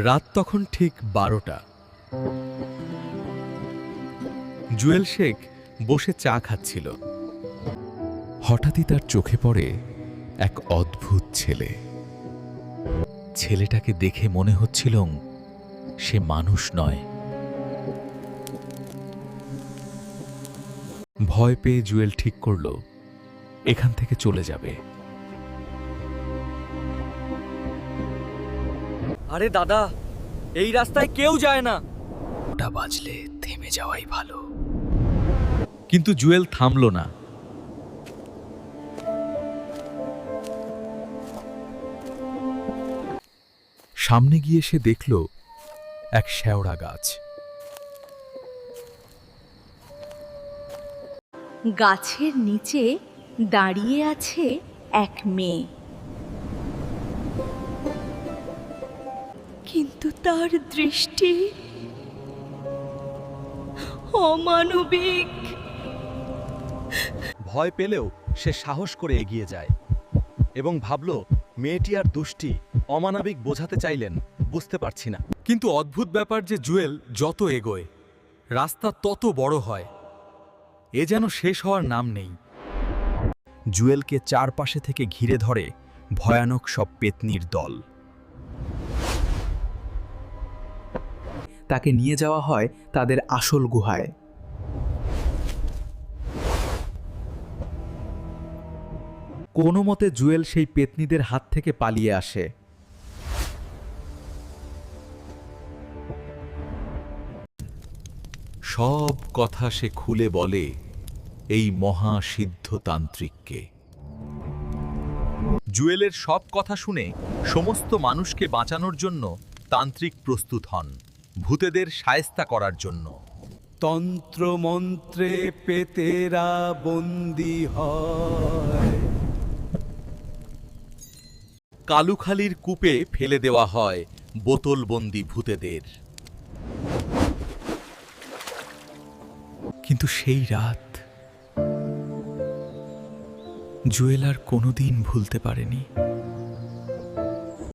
রাত তখন ঠিক 12টা। জুয়েল শেখ বসে চা খাচ্ছিল। হঠাৎই তার চোখে পড়ে এক অদ্ভুত ছেলে। ছেলেটাকে দেখে মনে হচ্ছিল সে মানুষ নয়। ভয় পেয়ে জুয়েল ঠিক করল এখান থেকে চলে যাবে। আরে দাদা, এই রাস্তায় কেউ যায় না। ওটা বাজলে থেমে যাওয়াই ভালো। কিন্তু জুয়েল থামল না। সামনে গিয়ে সে দেখল এক শেওড়া গাছ। গাছের নিচে দাঁড়িয়ে আছে এক মেয়ে, কিন্তু তার দৃষ্টি অমানবিক। ভয় পেলেও সে সাহস করে এগিয়ে যায় এবং ভাবল মেয়েটি আর দুষ্টি অমানবিক বোঝাতে চাইলেন বুঝতে পারছি না। কিন্তু অদ্ভুত ব্যাপার যে জুয়েল যত এগোয় রাস্তা তত বড় হয়। এ যেন শেষ হওয়ার নাম নেই। জুয়েলকে চারপাশে থেকে ঘিরে ধরে ভয়ানক সব পেতনির দল। তাকে নিয়ে যাওয়া হয় তাদের আসল গুহায়। কোনো মতে জুয়েল সেই পেতনিদের হাত থেকে পালিয়ে আসে। সব কথা সে খুলে বলে এই মহা সিদ্ধতান্ত্রিককে। জুয়েলের সব কথা শুনে সমস্ত মানুষকে বাঁচানোর জন্য তান্ত্রিক প্রস্তুত হন, ভূতেদের শায়েস্তা করার জন্য। তন্ত্র মন্ত্রে পেতেরা বন্দী হয়। কালুখালীর কূপে ফেলে দেওয়া হয় বোতলবন্দি ভূতেদের। কিন্তু সেই রাত জুয়েল আর কোনোদিন ভুলতে পারেনি।